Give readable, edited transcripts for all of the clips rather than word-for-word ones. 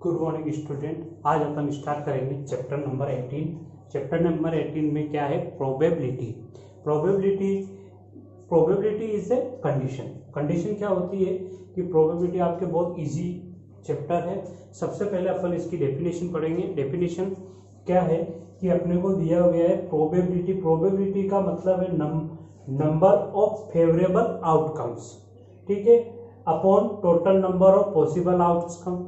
Good morning student. आज अपन start करेंगे chapter number 18। Chapter number 18 में क्या है? Probability. Probability probability is a condition. Condition क्या होती है कि प्रोबेबिलिटी आपके बहुत इजी चैप्टर है। सबसे पहले अपन इसकी डेफिनेशन पढ़ेंगे। डेफिनेशन क्या है कि अपने को दिया गया है प्रोबेबिलिटी। प्रोबेबिलिटी का मतलब है नंबर ऑफ फेवरेबल आउटकम्स, ठीक है, upon total number of possible outcome.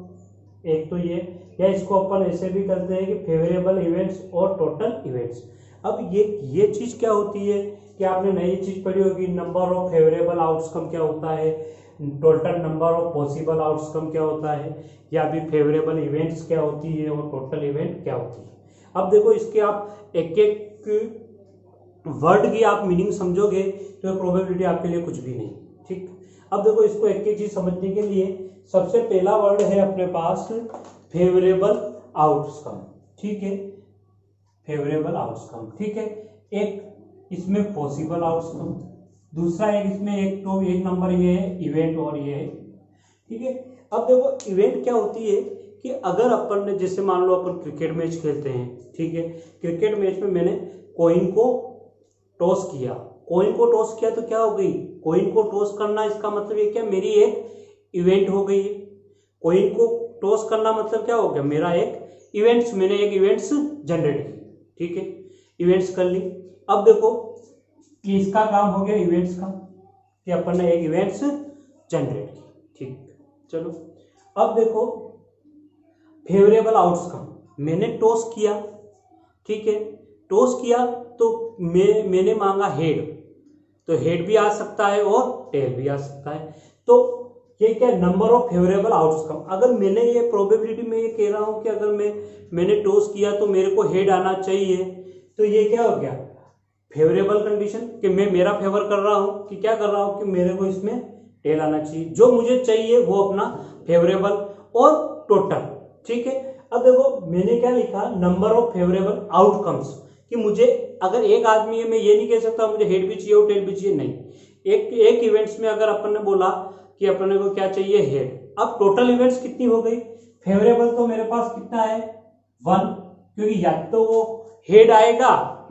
एक तो ये, या इसको अपन ऐसे भी करते हैं कि फेवरेबल इवेंट्स और टोटल इवेंट्स। अब ये चीज क्या होती है कि आपने नई चीज पढ़ी होगी, नंबर ऑफ फेवरेबल आउटकम क्या होता है, total number of possible outcome क्या होता है, या भी फेवरेबल इवेंट्स क्या होती है और टोटल इवेंट क्या होती है। अब देखो इसके आप एक एक वर्ड की आप मीनिंग समझोगे तो प्रोबेबिलिटी आपके लिए कुछ भी नहीं, ठीक। अब देखो इसको एक एक चीज समझने के लिए सबसे पहला वर्ड है अपने पास फेवरेबल आउटकम, ठीक है, फेवरेबल आउटकम, ठीक है। एक इसमें पॉसिबल आउटकम, दूसरा एक इसमें एक नंबर ये है इवेंट और ये है, ठीक है। अब देखो इवेंट क्या होती है कि अगर अपन ने, जैसे मान लो अपन क्रिकेट मैच खेलते हैं, ठीक है, क्रिकेट मैच में मैंने कॉइन को टॉस किया। कॉइन को टॉस किया तो क्या हो गई, कॉइन को टॉस करना, इसका मतलब ये क्या, मेरी एक इवेंट हो गई है। कॉइन को टॉस करना मतलब क्या हो गया, मेरा एक इवेंट्स, मैंने एक इवेंट्स जनरेट की, ठीक है, इवेंट्स कर ली। अब देखो कि इसका काम हो गया इवेंट्स का, कि अपन ने एक इवेंट्स जनरेट की, ठीक। चलो अब देखो फेवरेबल आउटकम, मैंने टॉस किया, ठीक है, टॉस किया तो मैंने मांगा हेड, तो हेड भी आ सकता है और टेल भी आ सकता है। तो ये क्या, नंबर ऑफ फेवरेबल आउटकम। अगर मैंने ये प्रोबेबिलिटी में ये कह रहा हूं कि अगर मैंने टॉस किया तो मेरे को हेड आना चाहिए, तो ये क्या हो गया, फेवरेबल कंडीशन, कि मैं मेरा फेवर कर रहा हूं, कि क्या कर रहा हूं कि मेरे को इसमें टेल आना चाहिए। जो मुझे चाहिए वो अपना फेवरेबल और टोटल, ठीक है। अब देखो मैंने क्या लिखा, नंबर ऑफ फेवरेबल आउटकम्स, कि मुझे अगर एक आदमी है, मैं ये नहीं कह सकता मुझे हेड भी चाहिए और टेल भी चाहिए, नहीं। एक इवेंट्स में अगर अपन ने बोला कि अपने को क्या चाहिए, हेड। अब टोटल इवेंट्स कितनी हो गई, फेवरेबल तो मेरे पास कितना है, 1, क्योंकि या तो वो हेड आएगा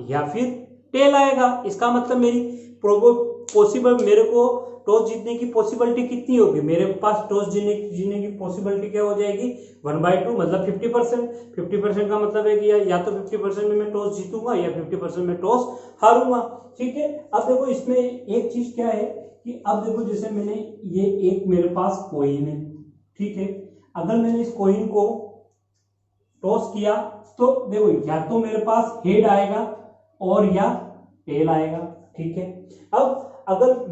या फिर टेल आएगा। इसका मतलब मेरी पॉसिबल, मेरे को टॉस जीतने की पॉसिबिलिटी कितनी होगी, मेरे पास टॉस जीतने की पॉसिबिलिटी क्या हो जाएगी, 1/2, मतलब 50%। 50% का मतलब है कि या तो 50% में मैं टॉस जीतूंगा या 50% में टॉस हारूंगा, ठीक है। अब देखो इसमें एक चीज क्या है कि अब देखो जैसे मैंने ये एक मेरे पास कॉइन है, ठीक है, अगर मैंने इस कॉइन को टॉस किया तो देखो या तो मेरे पास हेड आएगा और या टेल आएगा, ठीक है। अब अगर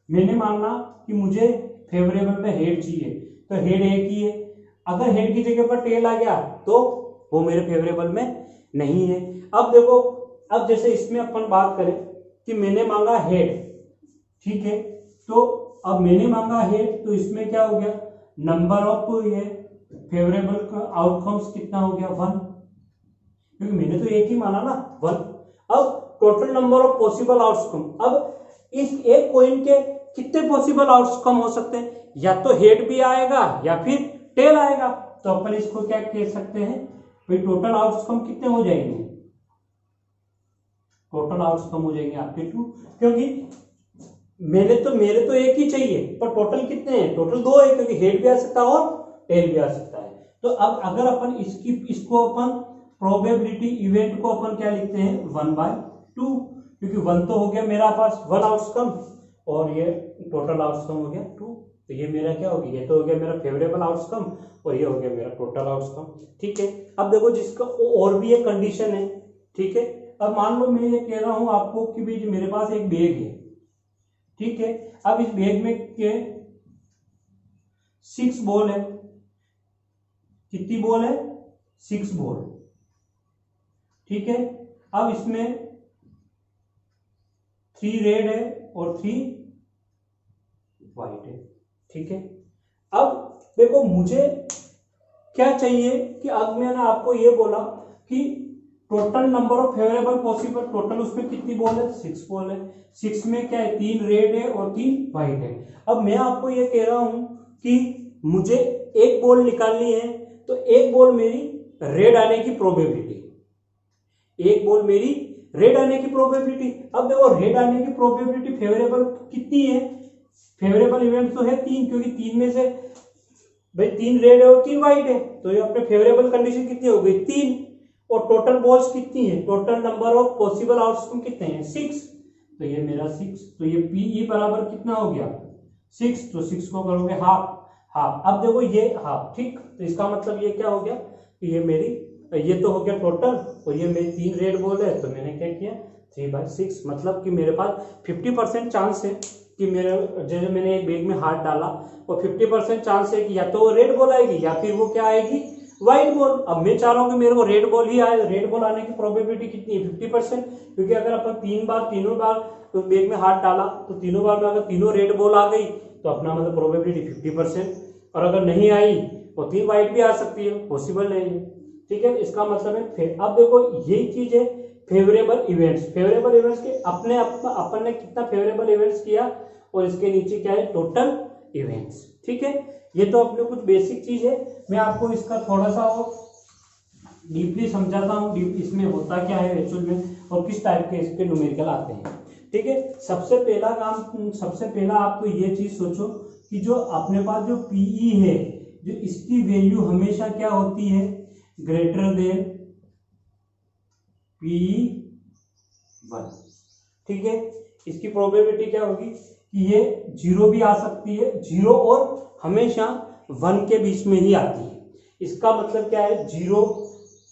मैंने माना कि मुझे फेवरेबल में हेड चाहिए, तो हेड एक ही है। अगर हेड की जगह पर टेल आ गया तो वो मेरे फेवरेबल में नहीं है। अब देखो, अब जैसे इसमें अपन बात करें कि मैंने मांगा हेड, ठीक है, तो अब मैंने मांगा हेड, तो इसमें क्या हो गया, नंबर ऑफ ये फेवरेबल आउटकम्स कितना हो गया, 1, क्योंकि मैंने तो एक ही माना ना, 1। अब total number of possible outcome, अब इस एक कॉइन के कितने पॉसिबल आउटकम हो सकते हैं, या तो हेड भी आएगा या फिर टेल आएगा। तो अपन इसको क्या कह सकते हैं भाई, टोटल आउटकम कितने हो जाएंगे, टोटल आउटकम हो जाएंगे आपके 2, क्योंकि मेरे तो एक ही चाहिए, पर टोटल कितने हैं, टोटल 2 है, क्योंकि हेड भी आ सकता है और टेल भी आ सकता है। तो अब अगर अपन इसको अपन प्रोबेबिलिटी इवेंट को अपन क्या लिखते हैं, 1/2, क्योंकि 1 तो हो गया मेरा पास 1 आउटकम और ये टोटल आउटकम हो गया 2। तो ये मेरा क्या हो गया, ये तो हो गया मेरा फेवरेबल आउटकम और ये हो गया मेरा टोटल आउटकम, ठीक है। अब देखो जिसका और भी एक कंडीशन है, ठीक है। अब मान लो मैं ये कह रहा हूं आपको कि भाई मेरे पास एक बैग है, ठीक है। अब इस बैग में के 6 बॉल है, कितनी बॉल है, 6 बॉल, ठीक है। अब इसमें 3 रेड है और 3 व्हाइट है, ठीक है। अब देखो मुझे क्या चाहिए कि अब मैंने आपको ये बोला कि total number of favourable possible, total उसमें कितनी बॉल है, 6 बॉल है। 6 में क्या है, 3 रेड है और 3 व्हाइट है। अब मैं आपको ये कह रहा हूं कि मुझे एक बॉल निकालनी है तो एक बॉल मेरी रेड आने की प्रोबेबिलिटी, एक बॉल मेरी रेड आने की प्रोबेबिलिटी। अब देखो रेड आने की प्रोबेबिलिटी फेवरेबल कितनी है, फेवरेबल इवेंट तो है 3, क्योंकि 3 में से भाई 3 रेड है और 3 व्हाइट है, तो ये अपने फेवरेबल कंडीशन कितनी हो गई 3। और टोटल बॉल्स कितनी है, total number of possible outcome कितने हैं 6, तो ये मेरा 6, तो ये पीई बराबर कितना हो गया 6, तो 6 को करोगे हाफ, हाफ। अब देखो ये हाफ, ठीक, तो इसका मतलब ये क्या हो गया कि ये मेरी, ये तो हो गया टोटल, और ये मेरी 3 रेड बॉल है, तो मैंने क्या किया 3/6, मतलब कि मेरे पास 50% चांस है कि मेरे, जैसे मैंने एक बैग में हाथ डाला और 50% चांस है कि या तो वो रेड बॉल आएगी या फिर वो क्या आएगी व्हाइट बॉल। अब मैं चाह रहा हूँ कि मेरे को रेड बॉल ही आए, रेड बॉल आने की प्रोबेबिलिटी कितनी है 50%, क्योंकि अगर अपन तीनों बार तो बैग में हाथ डाला तो तीनों बार में अगर तीनों रेड बॉल आ गई तो अपना मतलब प्रोबेबिलिटी 50%, और अगर नहीं आई तो 3 व्हाइट भी आ सकती है, पॉसिबल नहीं है, ठीक है। इसका मतलब है अब देखो यही चीज है फेवरेबल इवेंट्स, फेवरेबल इवेंट्स के अपने अपन ने कितना फेवरेबल इवेंट्स किया, और इसके नीचे क्या है टोटल इवेंट्स, ठीक है। ये तो अपने कुछ बेसिक चीज है, मैं आपको इसका थोड़ा सा और डीपली समझाता हूँ, डीप इसमें होता क्या है एक्चुअल में और किस टाइप के इसके न्यूमेरिकल आते हैं, ठीक है। सबसे पहला काम, सबसे पहला आप तो ये चीज सोचो कि जो अपने पास जो पीई है, जो इसकी वैल्यू हमेशा क्या होती है ग्रेटर देन P1, ठीक है। इसकी प्रोबेबिलिटी क्या होगी कि ये 0 भी आ सकती है, 0 और हमेशा 1 के बीच में ही आती है। इसका मतलब क्या है 0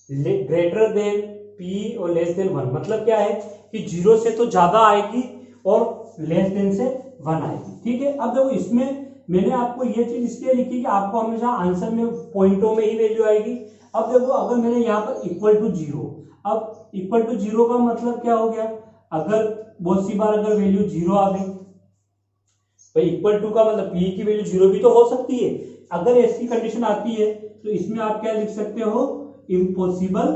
ग्रेटर देन P और लेस देन 1, मतलब क्या है कि 0 से तो ज्यादा आएगी और लेस देन से 1 आएगी, ठीक है। अब देखो इसमें मैंने आपको ये चीज इसलिए लिखी कि आपको हमेशा आंसर में पॉइंटों में ही वैल्यू आएगी। अब देखो अगर मैंने यहाँ पर इक्वल टू 0, अब इक्वल टू 0 का मतलब क्या हो गया, अगर बहुत सी बार अगर वैल्यू 0 आ गई, भाई इक्वल टू का मतलब पी की वैल्यू 0 भी तो हो सकती है, अगर ऐसी कंडीशन आती है तो इसमें आप क्या लिख सकते हो इम्पॉसिबल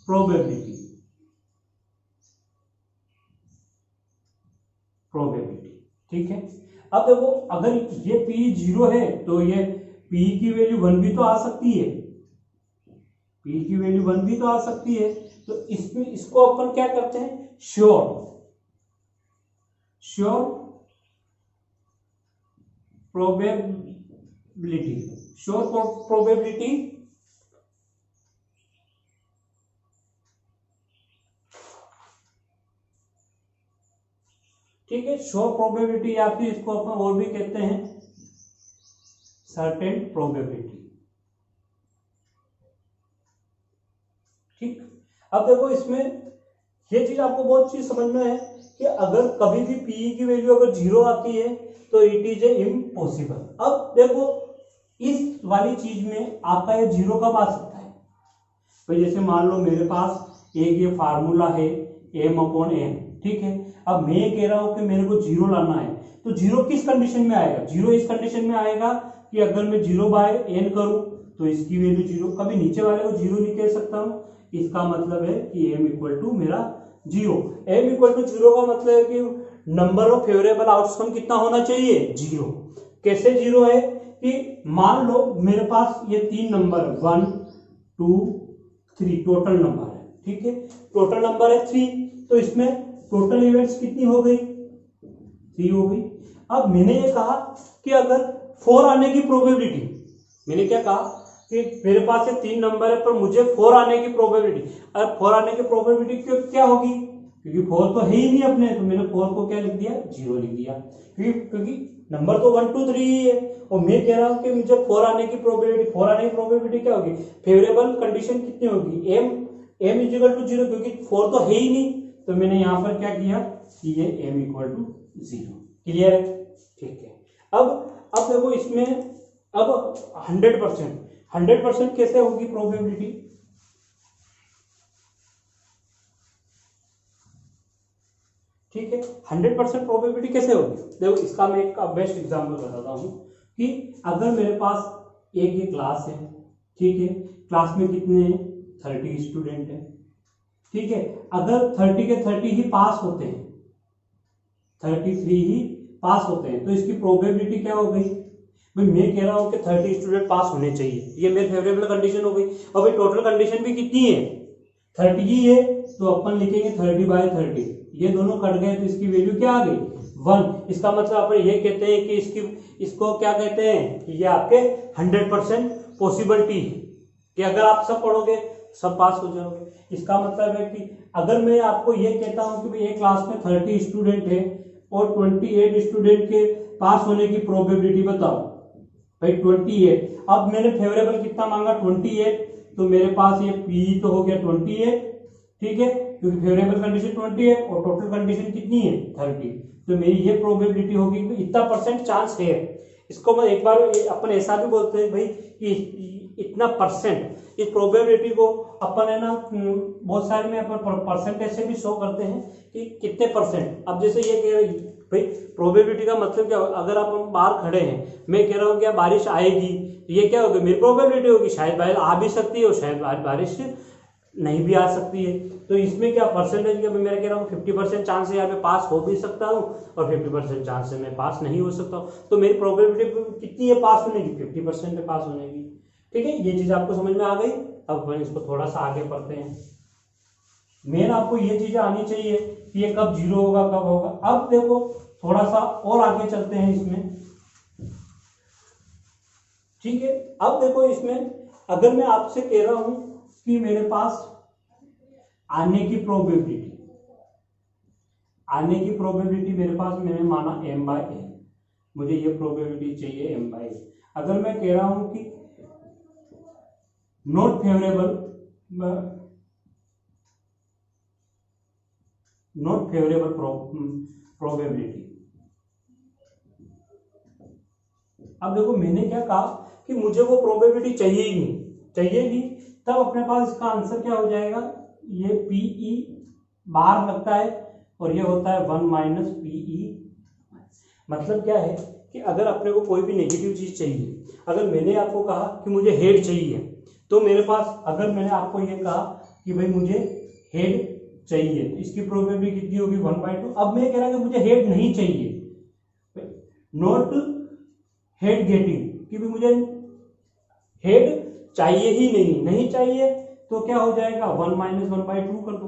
प्रोबेबिलिटी, ठीक है। अब देखो अगर ये P 0 है तो ये P की वैल्यू 1 भी तो आ सकती है, P की वैल्यू 1 भी तो आ सकती है, तो इसमें इसको अपन क्या करते हैं श्योर प्रोबेबिलिटी, श्योर प्रोबेबिलिटी ठीक है, श्योर प्रोबेबिलिटी या फिर इसको अपन और भी कहते हैं सर्टेन प्रोबेबिलिटी, ठीक। अब देखो इसमें ये चीज आपको बहुत चीज समझना है कि अगर कभी भी पी की वैल्यू अगर 0 आती है तो इट इज ए इम्पॉसिबल। अब देखो इस वाली चीज में आपका ये 0 कब आ सकता है, तो जैसे मान लो मेरे पास एक ये फार्मूला है m/n, ठीक है। अब मैं कह रहा हूं कि मेरे को 0 लाना है, तो 0 किस कंडीशन में आएगा, 0 इस कंडीशन में आएगा कि अगर मैं 0/n करूं तो इसकी वैल्यू 0, कभी नीचे वाले को 0 नहीं कह सकता हूं, इसका मतलब है कि m इक्वल टू मेरा 0, m इक्वल टू 0 का मतलब है कि नंबर ऑफ फेवरेबल आउटकम कितना होना चाहिए 0। कैसे 0 है कि मान लो मेरे पास ये 3 नंबर 1 2 3 टोटल नंबर है, ठीक है, टोटल नंबर है 3, तो इसमें टोटल इवेंट्स कितनी हो गई 3 हो गई। अब मैंने ये कहा कि अगर 4 आने की प्रोबेबिलिटी, मैंने क्या कहा कि मेरे पास ये 3 नंबर है पर मुझे 4 आने की प्रोबेबिलिटी, अगर 4 आने की प्रोबेबिलिटी क्या होगी, क्योंकि 4 तो है ही नहीं अपने, तो मैंने 4 को क्या लिख दिया 0 लिख दिया, क्योंकि नंबर तो 1 2 3 ही है, और मैं कह रहा हूं कि मुझे 4 आने की प्रोबेबिलिटी, 4 आने की प्रोबेबिलिटी क्या होगी, फेवरेबल कंडीशन कितनी होगी m इक्वल टू 0, क्योंकि 4 तो है ही नहीं, तो मैंने यहां पर क्या किया कि ये m इक्वल टू 0, क्लियर है, ठीक है। अब देखो इसमें अब 100% कैसे होगी प्रोबेबिलिटी, ठीक है, 100% प्रोबेबिलिटी कैसे होगी, देखो इसका मैं एक बेस्ट एग्जांपल बताता हूं कि अगर मेरे पास एक ये क्लास है, ठीक है, क्लास में कितने हैं 30 स्टूडेंट हैं, ठीक है, अगर 30 के 30 ही पास होते हैं, 33 ही पास होते हैं, तो इसकी प्रोबेबिलिटी क्या हो गई, भाई मैं कह रहा हूँ कि 30 स्टूडेंट पास होने चाहिए, ये मेरी फेवरेबल कंडीशन हो गई। और भाई टोटल कंडीशन भी कितनी है, 30 ही है, तो अपन लिखेंगे 30/30, ये दोनों कट गए तो इसकी वैल्यू क्या आ गई 1। इसका मतलब अपन ये कहते हैं कि इसको क्या कहते हैं कि ये आपके 100% पॉसिबिलिटी है कि अगर आप सब पढ़ोगे सब पास हो जाओगे। इसका मतलब है कि अगर मैं आपको ये कहता हूं कि भाई एक क्लास में 30 स्टूडेंट है और 28 स्टूडेंट के पास होने की प्रोबेबिलिटी बताओ, भाई 28, अब मैंने फेवरेबल कितना मांगा 28, तो मेरे पास ये पी तो हो गया 28, ठीक है, क्योंकि फेवरेबल कंडीशन 20 है और टोटल कंडीशन कितनी है 30, तो मेरी ये प्रोबेबिलिटी होगी कि इतना परसेंट चांस है। इसको मैं एक बार अपन ऐसा भी बोलते हैं भाई कि इतना परसेंट, इस प्रोबेबिलिटी को अपन है ना बहुत सारे में अपन परसेंटेज से भी शो करते हैं कि कितने परसेंट। अब जैसे ये कह रही भाई प्रोबेबिलिटी का मतलब क्या, अगर आप हम बाहर खड़े हैं, मैं कह रहा हूँ क्या बारिश आएगी, ये क्या होगी मेरी प्रोबेबिलिटी होगी, शायद बारिश आ भी सकती है और शायद बारिश नहीं भी आ सकती है। तो इसमें क्या परसेंटेज क्या, मैं कह रहा हूँ 50% चांस है यहाँ पे पास हो भी सकता हूँ और 50% चांस है मैं पास नहीं हो सकता हूँ, तो मेरी प्रोबेबिलिटी कितनी है पास होने की 50% पे पास होने की। ठीक है, ये चीज आपको समझ में आ गई। अब अपन इसको थोड़ा सा आगे पढ़ते हैं। मेन आपको ये चीजें आनी चाहिए कि ये कब जीरो होगा कब होगा। अब देखो थोड़ा सा और आगे चलते हैं इसमें, ठीक है। अब देखो इसमें अगर मैं आपसे कह रहा हूं कि मेरे पास आने की प्रोबेबिलिटी मेरे पास मैंने माना m/n, मुझे ये प्रोबेबिलिटी चाहिए m/n। अगर मैं कह रहा हूं कि नॉट फेवरेबल प्रोबेबिलिटी, अब देखो मैंने क्या कहा कि मुझे वो प्रोबेबिलिटी चाहिए ही नहीं, तब अपने पास इसका आंसर क्या हो जाएगा, ये पीई बार लगता है और ये होता है 1 - पीई। मतलब क्या है कि अगर अपने को कोई भी नेगेटिव चीज चाहिए, अगर मैंने आपको कहा कि मुझे हेड चाहिए, तो मेरे पास अगर मैंने आपको ये कहा कि भाई मुझे हेड चाहिए, तो इसकी प्रोबेबिलिटी कितनी होगी 1/2। अब मैं कह रहा कि मुझे हेड नहीं चाहिए, नॉट हेड गेटिंग, कि भी मुझे हेड चाहिए ही नहीं चाहिए, तो क्या हो जाएगा 1 - 1/2 कर दो।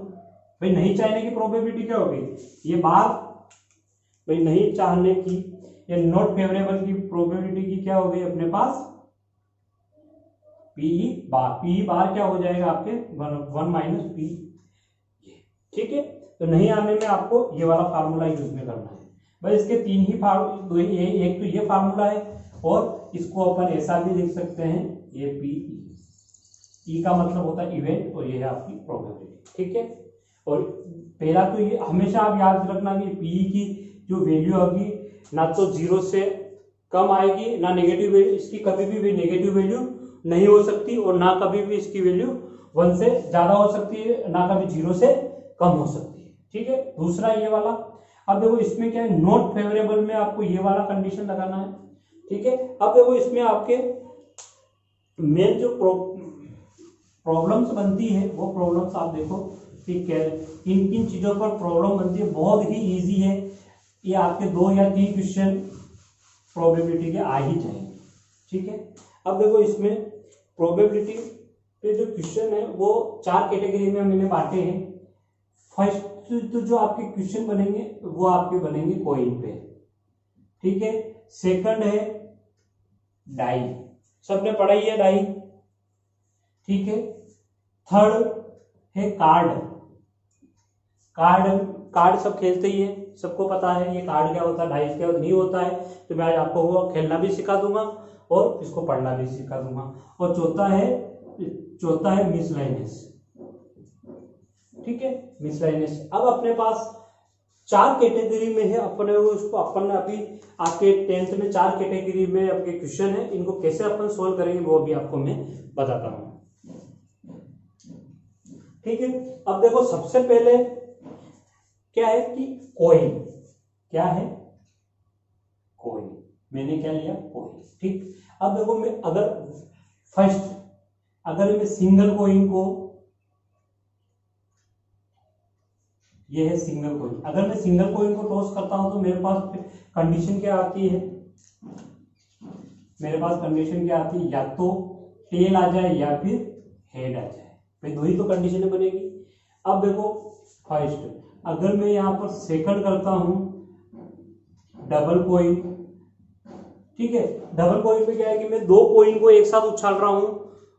भाई नहीं चाहने की प्रोबेबिलिटी क्या होगी, ये बार, भाई नहीं चाहने की या नॉट फेवरेबल की प्रोबेबिलिटी की क्या हो गई अपने पास पी बार क्या हो जाएगा आपके 1 - पी। ठीक है, तो नहीं आने में आपको ये वाला फार्मूला यूज में करना है। बस इसके तीन ही फार्मूला, एक तो ये फार्मूला है और इसको अपन ऐसा भी लिख सकते हैं, ये पी ई का मतलब होता है इवेंट और ये है आपकी प्रोबेबिलिटी। ठीक है, और पहला तो ये हमेशा आप याद रखना कि पी की जो वैल्यू होगी ना तो 0 से कम आएगी ना नेगेटिव वैल्यू, इसकी कभी भी नेगेटिव वैल्यू नहीं हो सकती और ना कभी भी इसकी वैल्यू 1 से ज्यादा हो सकती है, ना कभी 0 से कम हो सकती है। ठीक है, दूसरा ये वाला। अब देखो इसमें क्या है, नॉट फेवरेबल में आपको ये वाला कंडीशन लगाना है। ठीक है, अब देखो इसमें आपके मेन जो प्रॉब्लम्स बनती है वो प्रॉब्लम्स आप देखो कि किन किन चीजों पर प्रॉब्लम बनती है, बहुत ही इजी है ये, आपके 2 या 3 क्वेश्चन प्रोबेबिलिटी के आ ही जाएंगे। ठीक है, अब देखो इसमें प्रोबेबिलिटी के जो क्वेश्चन है वो 4 कैटेगरी में मैंने बांटे हैं। फर्स्ट तो जो आपके क्वेश्चन बनेंगे वो आपके बनेंगे कॉइन पे। ठीक है, सेकंड है डाई, सबने पढ़ाई है डाई। ठीक है, थर्ड है कार्ड सब खेलते ही है, सबको पता है ये कार्ड क्या होता है, डाइस क्या नहीं होता है, तो मैं आज आपको वो खेलना भी सिखा दूंगा और इसको पढ़ना भी सिखा दूंगा। और चौथा है मिसलाइनस। ठीक है, मिसलाइनस। अब अपने पास 4 कैटेगरी में है, अपने उसको अपन अभी आपके 10th में 4 कैटेगरी में आपके क्वेश्चन है, इनको कैसे अपन सोल्व करेंगे वो भी आपको मैं बताता हूं। ठीक है, अब देखो सबसे पहले क्या है कि कॉइन, क्या है कॉइन, मैंने क्या लिया कॉइन। ठीक, अब देखो मैं अगर मैं सिंगल कॉइन को, ये है सिंगल कॉइन, अगर मैं सिंगल कॉइन को टॉस करता हूं तो मेरे पास कंडीशन क्या आती है मेरे पास कंडीशन क्या आती है, या तो टेल आ जाए या फिर हेड आ जाए, भाई दो ही तो कंडीशन बनेगी। अब देखो फर्स्ट, अगर मैं यहाँ पर सेकंड करता हूं डबल कॉइन, ठीक है, डबल कॉइन में क्या है कि मैं दो कॉइन को एक साथ उछाल रहा हूं,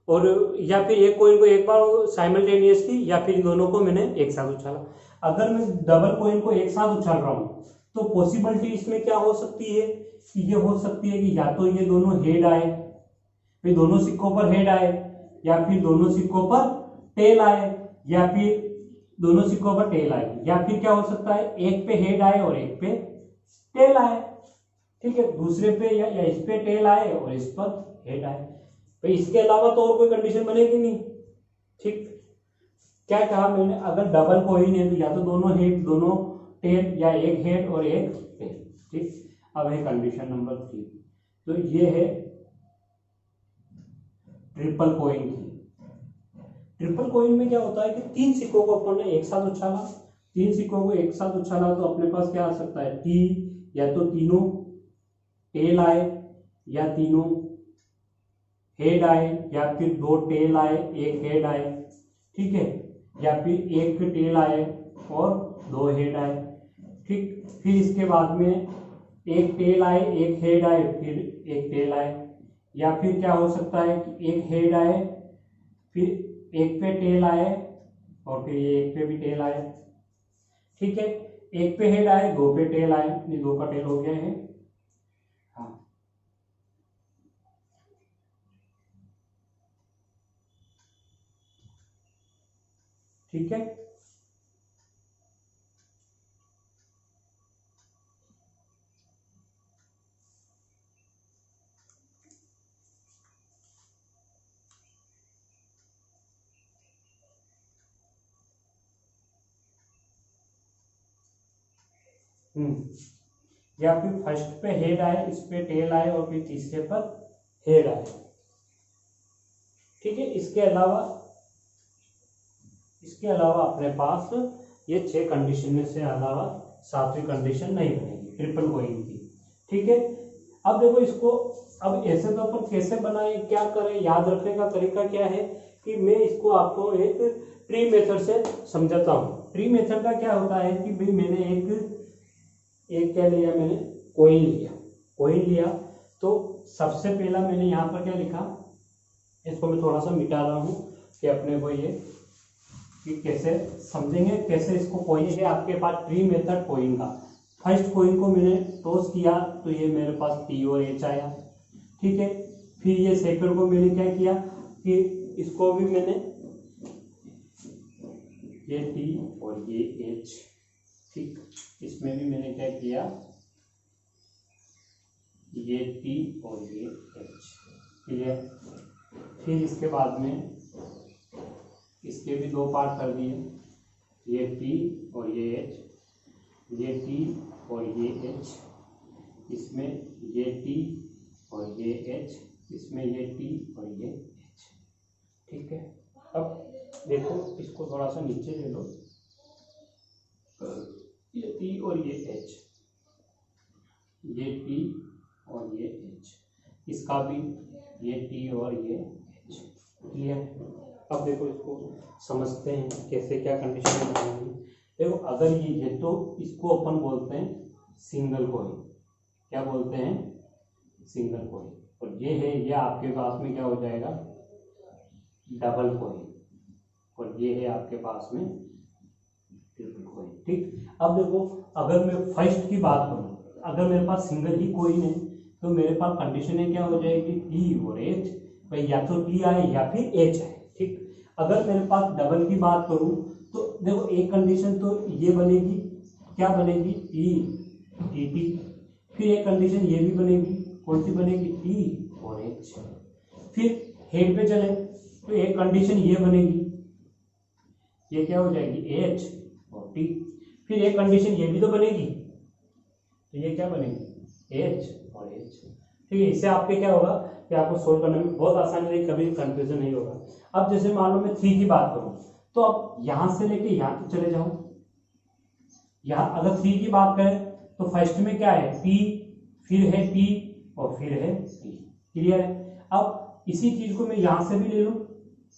और या फिर एक कॉइन को एक बार साइमल्टेनियसली, या फिर इन दोनों को मैंने एक साथ उछाला। अगर मैं डबल कॉइन को एक साथ उछाल रहा हूं तो पॉसिबिलिटी इसमें क्या हो सकती है कि ये हो सकती है कि या तो ये दोनों हेड आए, फिर दोनों सिक्कों पर हेड आए, या फिर दोनों सिक्कों पर टेल आए, या फिर दोनों सिक्कों पर टेल आए, या फिर क्या हो सकता है एक पे हेड आए और एक पे टेल आए, ठीक है, दूसरे पे या इस पे टेल आए और इस पर हेड आए। तो इसके अलावा तो और कोई कंडीशन बनेगी नहीं, ठीक। क्या कहा मैंने, अगर डबल कॉइन है तो या तो दोनों हेड दोनों टेल, या एक हेड और एक टेल, ठीक। अब है कंडीशन नंबर 3, तो ये है ट्रिपल कॉइन की। ट्रिपल कॉइन में क्या होता है कि तीन सिक्कों को अपन ने एक साथ उछाला, तीन सिक्कों को एक साथ उछाला तो अपने पास क्या आ सकता है, टी, या तो तीनों टेल आए, या तीनों हेड आए, या फिर दो टेल आए एक हेड आए, ठीक है, या फिर एक टेल आए और दो हेड आए, ठीक। फिर इसके बाद में एक टेल आए एक हेड आए फिर एक टेल आए, या फिर क्या हो सकता है कि एक हेड आए फिर एक पे टेल आए और फिर ये एक पे भी टेल आए, ठीक है, एक पे हेड आए दो पे टेल आए, ये दो का टेल हो गया है। हाँ, ठीक है। या फिर फर्स्ट पे हेड आए, इस पे टेल आए और फिर तीसरे पर हेड आए, ठीक है। इसके अलावा अपने पास ये 6 कंडीशन में से अलावा 7वीं कंडीशन नहीं बनेगी ट्रिपल कॉइन की, ठीक है। अब देखो इसको, अब ऐसे तो अपन कैसे बनाए, क्या करें, याद रखने का तरीका क्या है कि मैं इसको आपको एक ट्री मेथड से समझाता हूँ। ट्री मेथड का क्या होता है कि भाई मैंने एक क्या लिया, मैंने कॉइन लिया तो सबसे पहला मैंने यहाँ पर क्या लिखा, इसको मैं थोड़ा सा मिटा रहा हूँ कि अपने को ये कि कैसे समझेंगे, कैसे इसको कॉइन है आपके पास ट्री मेथड कॉइन का। फर्स्ट कॉइन को मैंने टॉस किया तो ये मेरे पास टी और एच आया, ठीक है। फिर ये सेकंड को मैंने क्या किया कि इसको भी मैंने ये टी और ये एच, ठीक, इसमें भी मैंने क्या किया, ये टी और ये एच, क्लियर। फिर इसके बाद में इसके भी दो पार्ट कर दिए, ये टी और ये एच, ये टी और ये एच, इसमें ये टी और ये एच, इसमें ये टी और ये एच, ठीक है। अब देखो इसको थोड़ा सा नीचे ले लो, ये टी और ये एच, ये टी और ये एच, इसका भी ये टी और ये एच, क्लियर। अब देखो इसको समझते हैं कैसे क्या कंडीशन बनाएंगे। देखो अगर ये है तो इसको अपन बोलते हैं सिंगल कॉइन, क्या बोलते हैं, सिंगल कॉइन। और ये है, ये आपके पास में क्या हो जाएगा, डबल कॉइन, और ये है आपके पास में ट्रिपल कॉइन, ठीक। अब देखो अगर मैं फर्स्ट की बात करूं, अगर मेरे पास सिंगल ही कॉइन है तो मेरे पास कंडीशन है क्या हो जाएगी, टी और एच, भाई या तो टी आए या फिर एच आए, ठीक। अगर मेरे पास डबल की बात करूं तो देखो एक कंडीशन तो ये बनेगी, क्या बनेगी, टी टी, फिर एक कंडीशन ये भी बनेगी, कौन सी बनेगी, टी और एच। फिर हेड पे चले तो एक कंडीशन ये बनेगी, ये क्या हो जाएगी, एच और टी। फिर एक कंडीशन ये भी तो बनेगी, तो ये क्या बनेगी, एच और एच, ठीक है। इससे आपके क्या होगा कि आपको सोल्व करने में बहुत आसानी रहेगी, कभी कंफ्यूजन नहीं होगा। अब जैसे मान लो मैं 3 की बात करूं तो अब यहां से लेके यहां तक चले जाऊं, यहां अगर 3 की बात करें तो फर्स्ट में क्या है, टी, फिर है टी और फिर है टी, क्लियर है। अब इसी चीज को मैं यहां से भी ले लूं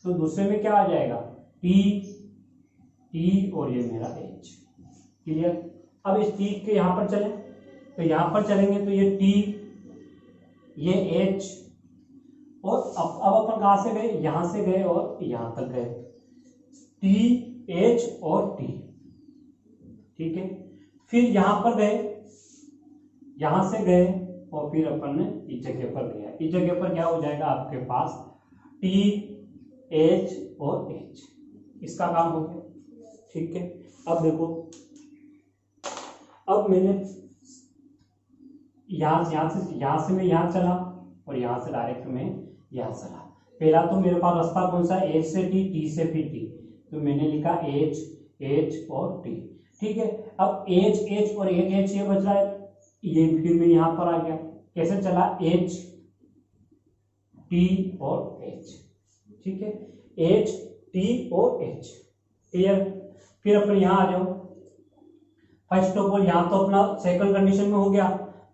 तो दूसरे में क्या आ जाएगा, टी और ये मेरा H। क्लियर। अब इस टी के यहां पर चलें तो यहां पर चलेंगे तो ये टी, ये H, और अब अपन कहां से गए, यहां से गए और यहां तक गए, टी H और टी। ठीक है। फिर यहां पर गए, यहां से गए और फिर अपन ने इस जगह पर गया, इस जगह पर क्या हो जाएगा आपके पास टी H और H। इसका काम हो गया। ठीक है। अब देखो, अब मैंने यहां से मैं यहां चला और यहां से डायरेक्ट मैं यहां चला। पहला तो मेरे पास रास्ता कौन सा है, H से टी से फिर टी, तो मैंने लिखा H और टी। ठीक है। अब H और H ये बच रहा है, ये फिर मैं यहां पर आ गया, कैसे चला, H T और H। ठीक है, H T और H। क्लियर। फिर अपन यहां आ जाओ, फर्स्ट ऑफ ऑल यहां तो अपना सेकंड कंडीशन में हो गया।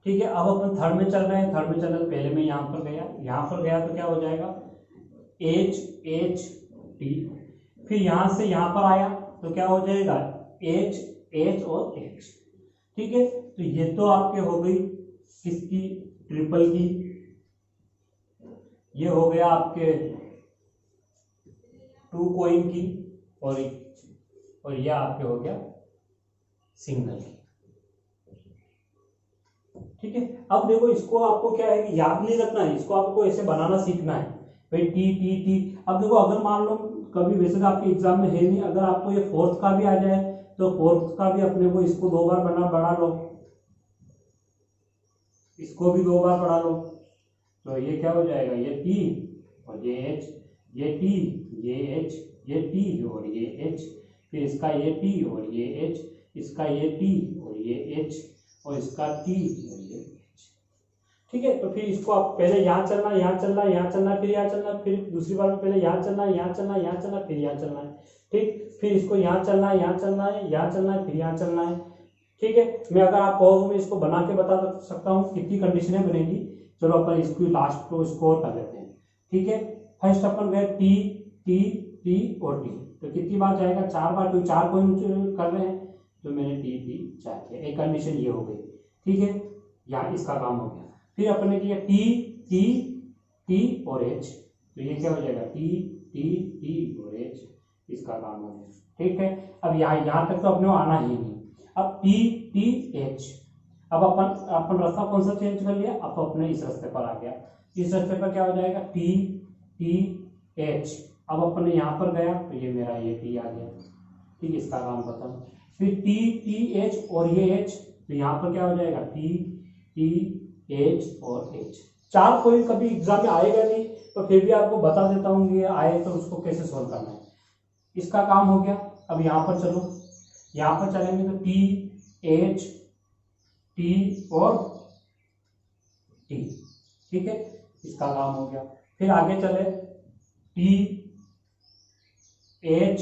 ठीक है। अब अपन थर्ड में चल रहे हैं, थर्ड में चल रहे, पहले मैं यहां पर गया, यहां पर गया तो क्या हो जाएगा H T। फिर यहां से यहां पर आया तो क्या हो जाएगा H और H। ठीक है। तो ये तो आपके हो गई किसकी, ट्रिपल की, ये हो गया आपके टू कॉइन की, और ये आपके हो गया सिंगल की। ठीक है। अब देखो इसको आपको क्या है कि याद नहीं रखना है, इसको आपको ऐसे बनाना सीखना है भाई, टी। अब देखो अगर मान लो कभी, वैसे तो आपके एग्जाम में है नहीं, अगर आपको ये फोर्थ का भी आ जाए तो फोर्थ का भी अपने को इसको 2 बार बढ़ा लो, इसको भी 2 बार बढ़ा लो, तो ये क्या हो जाएगा, ये टी और ये H, ये टी, ये H, ये टी और ये H, फिर इसका ये टी और ये H, इसका ये टी और ये H, और इसका टी और ये H। ठीक है। तो फिर इसको आप पहले यहाँ चलना, यहाँ चलना, यहाँ चलना, फिर यहाँ चलना, फिर दूसरी बार में पहले यहाँ चलना, यहाँ चलना, यहाँ चलना, फिर यहाँ चलना है। ठीक। फिर इसको यहाँ चलना है, यहाँ चलना है, यहाँ चलना है, फिर यहाँ चलना है। ठीक है। मैं अगर आप कहो मैं इसको बना के बता सकता हूँ कितनी कंडीशनें बनेगी। चलो अपन इसको लास्ट को स्कोर कर लेते हैं। ठीक है। फर्स्ट अपन गए टी और टी, तो कितनी बार जाएगा, 4 बार, तो 4 पॉइंट कर रहे हैं तो मैंने टी 4 किया, एक कंडीशन ये हो गई। ठीक है। यहाँ इसका काम हो गया। फिर अपन ने किया टी और H, तो ये क्या हो जाएगा टी और H, इसका काम हो गया। ठीक है। अब यहाँ तक तो अपने को आना ही नहीं। अब टी H, अब अपन रास्ता कौन सा चेंज कर लिया, अब अपने इस रास्ते पर आ गया, इस रास्ते पर क्या हो जाएगा टी H। अब अपन यहाँ पर गया तो ये मेरा ये टी आ गया। ठीक, इसका काम खत्म। फिर टी H और ये H, तो यहाँ पर क्या हो जाएगा टी H और H। 4 पॉइंट कभी एग्जाम में आएगा नहीं, तो फिर भी आपको बता देता हूँ ये आए तो उसको कैसे सोल्व करना है। इसका काम हो गया। अब यहाँ पर चलो, यहाँ पर चलेंगे तो H T और T। ठीक है, इसका काम हो गया। फिर आगे चले H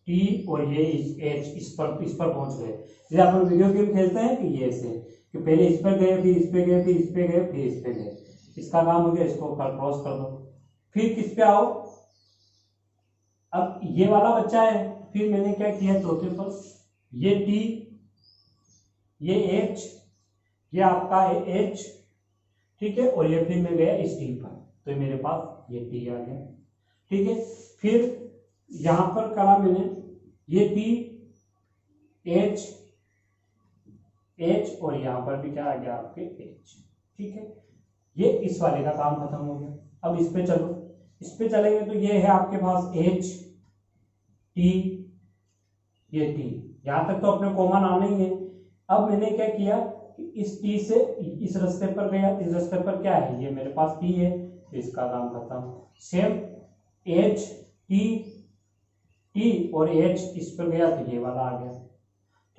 T और ये H, इस पर पहुंच गए। जैसे अपन वीडियो गेम खेलते हैं कि ये ऐसे कि पहले इस पर गए, फिर इस पे गए, फिर इस पे गए, फिर इस पे गए, इसका काम हो गया। इसको क्रॉस कर दो। फिर किस पे आओ, अब ये वाला बच्चा है, फिर मैंने क्या किया चौथे पर, ये T, ये H, ये आपका है H। ठीक है। और ये फिर मैं गया इस T पर, तो मेरे पास ये T आ गया। ठीक है। फिर यहां पर करा मैंने ये H और यहां पर भी क्या आ गया आपके H। ठीक है। ये इस वाले का काम खत्म हो गया। अब इस पे चलो, इस पे चलेंगे तो ये है आपके पास H T, ये T, यहां तक तो अपने कॉमन आना ही है। अब मैंने क्या किया, इस T से इस रास्ते पर गया, इस रास्ते पर क्या है, ये मेरे पास T है, इसका काम खत्म। सेम H T और H, इस पर गया तो ये वाला आ गया।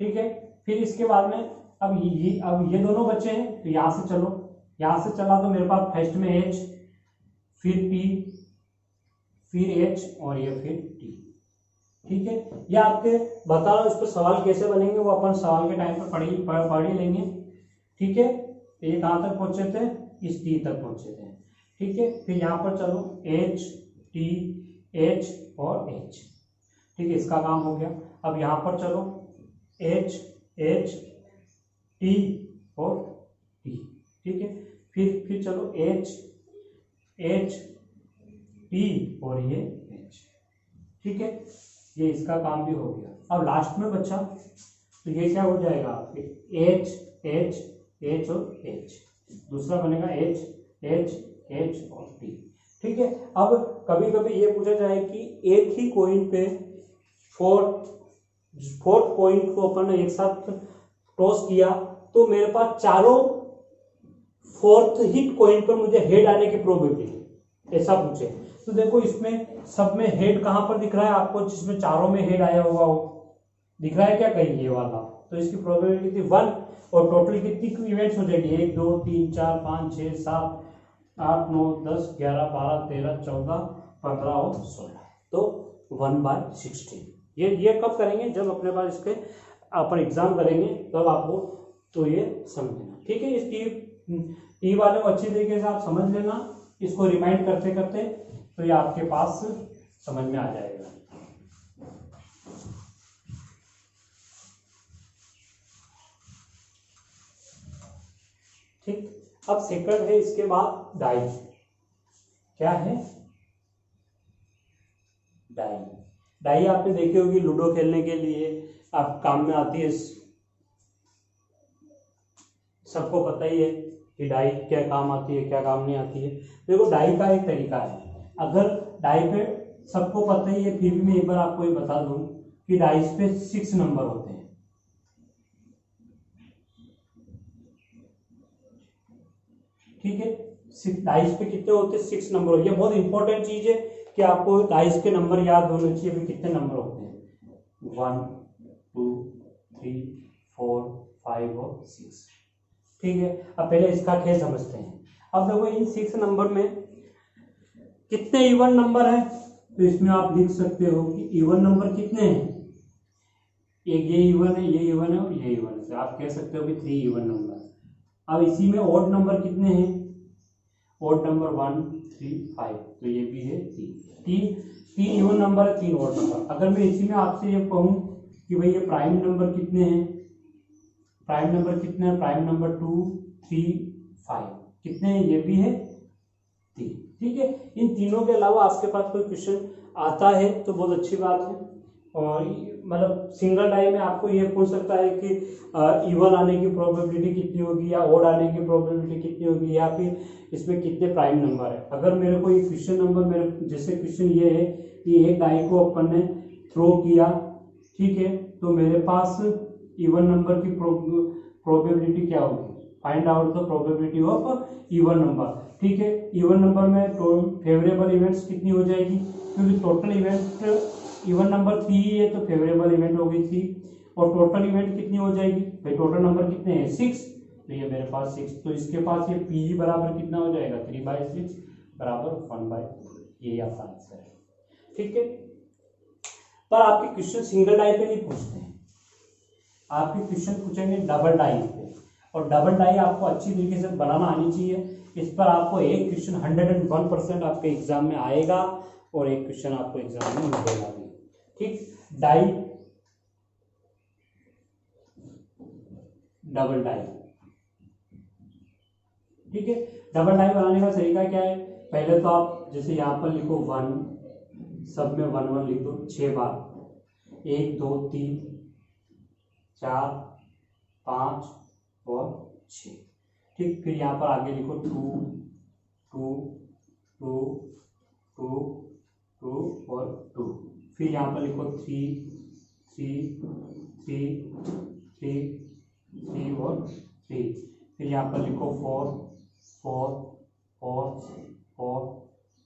ठीक है। फिर इसके बाद में अब ये दोनों बच्चे हैं, तो यहां से चलो, यहां से चला तो मेरे पास फर्स्ट में H, फिर T, फिर H और ये फिर T। ठीक है। ये आपके बता रहा हूं, इस पर सवाल कैसे बनेंगे वो अपन सवाल के टाइम पर पढ़ ही लेंगे। ठीक है। तो ये कहां तक पहुंचे थे, इस T तक पहुंचे थे। ठीक है। फिर यहाँ पर चलो H T H और H, ठीक है, इसका काम हो गया। अब यहाँ पर चलो H H T और T, ठीक है। फिर चलो H H T और ये H, ठीक है, ये इसका काम भी हो गया। अब लास्ट में बच्चा तो ये क्या हो जाएगा आपके H H H और H, दूसरा बनेगा H H H और T, ठीक है। अब कभी कभी ये पूछा जाए कि एक ही कॉइन पे फोर्थ कॉइन को अपन ने एक साथ टॉस किया तो मेरे पास चारों फोर्थ ही कॉइन पर मुझे हेड आने की प्रोबेबिलिटी, ऐसा पूछे तो देखो इसमें सब में हेड कहां पर दिख रहा है आपको, जिसमें चारों में हेड आया होगा वो दिख रहा है क्या कहीं, ये वाला, तो इसकी प्रोबेबिलिटी थी 1। और टोटल कितनी इवेंट्स हो जाएगी 1 2 3 4 5 6 7 8 9 10 11 12 13 14 15 और 16, तो 1/16। ये कब करेंगे, जब अपने पास इसके अपन एग्जाम करेंगे तब आपको तो ये समझना, ठीक है। इस टी वाले को अच्छी तरीके से आप समझ लेना, इसको रिमाइंड करते करते तो ये आपके पास समझ में आ जाएगा। ठीक, अब सेकंड है इसके बाद डाई। क्या है डाई? डाई आपने देखी होगी लूडो खेलने के लिए आप काम में आती है, सबको पता ही है कि डाई क्या काम आती है क्या काम नहीं आती है। देखो डाई का एक तरीका है, अगर डाई पे सबको पता ही है फिर भी मैं एक बार आपको ये बता दूं कि डाइस पे 6 नंबर होते हैं, ठीक है। डाइस पे कितने होते हैं 6 नंबर, ये बहुत इंपॉर्टेंट चीज है कि आपको डाइस के नंबर याद होने चाहिए, भी कितने नंबर होते हैं 1 2 3 4 5 और 6, ठीक है। अब पहले इसका खेल समझते हैं। अब देखो इन 6 नंबर में कितने इवन नंबर है, तो इसमें आप लिख सकते हो कि इवन नंबर कितने हैं, एक ये इवन है, ये इवन है और ये इवन है, तो आप कह सकते हो कि 3 इवन नंबर। अब इसी में ऑड नंबर कितने हैं, ऑड नंबर 1 3 5, तो ये भी है 3 इवन नंबर है, 3 ऑड नंबर। अगर मैं इसी में आपसे ये कहूं कि भाई ये प्राइम नंबर कितने हैं, प्राइम नंबर कितने हैं, प्राइम नंबर 2 3 5 कितने हैं, ये भी है 3, ठीक है। इन तीनों के अलावा आपके पास कोई क्वेश्चन आता है तो बहुत अच्छी बात है, और मतलब सिंगल डाई में आपको ये पूछ सकता है कि इवन आने की प्रोबेबिलिटी कितनी होगी या ओड आने की प्रोबेबिलिटी कितनी होगी, या फिर इसमें कितने प्राइम नंबर है। अगर मेरे को ये क्वेश्चन नंबर मेरे जैसे क्वेश्चन ये है कि एक डाई को अपन ने थ्रो किया, ठीक है, तो मेरे पास इवन नंबर की प्रोबेबिलिटी क्या होगी, find out the probability of even number, ठीक है। इवन नंबर में फेवरेबल इवेंट्स कितनी हो जाएगी, क्योंकि टोटल इवेंट इवन नंबर 3 है तो फेवरेबल इवेंट हो गई 3, और टोटल इवेंट कितनी हो जाएगी भाई, टोटल नंबर कितने हैं 6, तो ये मेरे पास 6, तो इसके पास ये पी बराबर कितना हो जाएगा 3/6 बराबर 1/4, ये आपका आंसर है, ठीक है। पर आपके क्वेश्चन सिंगल डाई पे नहीं पूछते हैं, आपके क्वेश्चन पूछेंगे डबल डाई पे, और डबल डाई आपको अच्छी तरीके से बनाना आनी चाहिए। इस पर आपको एक क्वेश्चन 101% आपके एग्जाम में आएगा और एक क्वेश्चन आपको एग्जाम में मिलेगा भी, ठीक। डाई डबल डाई, ठीक है। डबल डाई बनाने का तरीका क्या है, पहले तो आप जैसे यहाँ पर लिखो 1, सब में 1 1 लिख दो 6 बार, 1 2 3 4 5 और 6, ठीक। फिर यहाँ पर आगे लिखो 2 2 2 2 2 और 2, फिर यहाँ पर लिखो 3 3 3 3 3 और 3, फिर यहाँ पर लिखो 4 4 4 4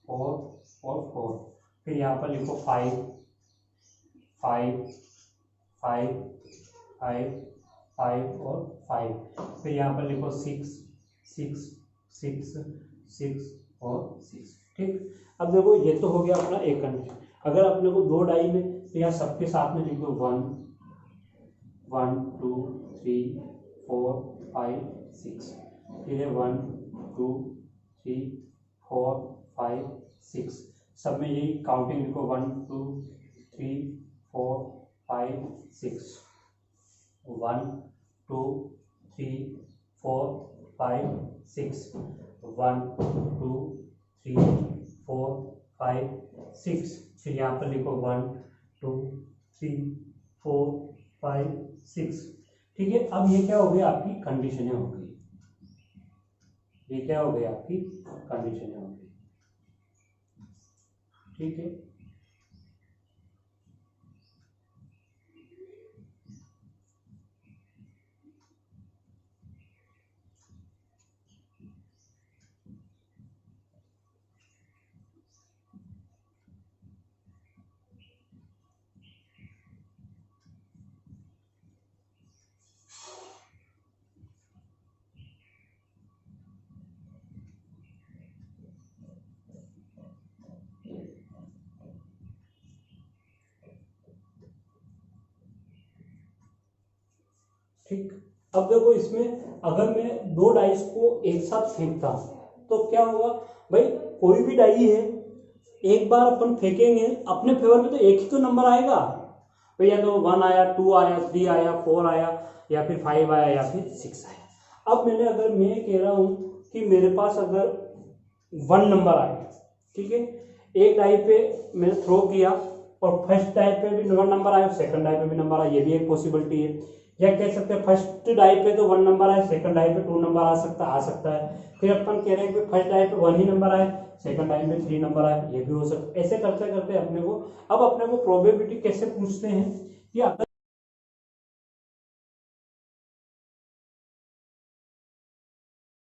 4 और 4, फिर यहाँ पर लिखो 5 5 5 5 5 और 5, फिर यहाँ पर लिखो 6 6 6 6 और 6, ठीक। अब देखो ये तो हो गया अपना एक कंडीशन। अगर अपने को 2 डाई में तो यहाँ सबके साथ में लिख दो 1 1 2 3 4 5 6, फिर है 1 2 3 4 5 6, सब में यही काउंटिंग लिखो 1 2 3 4 5 6, 1 2 3 4 5 6, 1 2 3 4 5 6, फिर यहाँ पर लिखो 1 2 3 4 5 6। ठीक है, अब ये क्या हो गई आपकी कंडीशनें हो गई, ये क्या हो गई आपकी कंडीशनें हो गई। ठीक है, ठीक। अब देखो इसमें अगर मैं दो डाइस को एक साथ फेंकता हूं तो क्या होगा भाई, कोई भी डाई है एक बार अपन फेंकेंगे अपने फेवर में तो एक ही तो नंबर आएगा भाई, या तो 1 आया 2 आया 3 आया 4 आया या फिर 5 आया या फिर 6 आया। अब अगर मैं कह रहा हूं कि मेरे पास अगर 1 नंबर आया, ठीक है, एक डाई पे मैंने थ्रो किया और फर्स्ट डाई पे भी 1 नंबर आया, सेकंड डाई पे भी नंबर आया, ये भी एक पॉसिबिलिटी है। या कह सकते हैं फर्स्ट डाई पे तो 1 नंबर आया, सेकंड डाई पे 2 नंबर आ सकता है। फिर अपन कह रहे हैं कि फर्स्ट डाई पे 1 ही नंबर आए, सेकंड डाई पे 3 नंबर आए, ये भी हो सकता है। ऐसे करते करते अपने को प्रोबेबिलिटी कैसे पूछते हैं कि अगर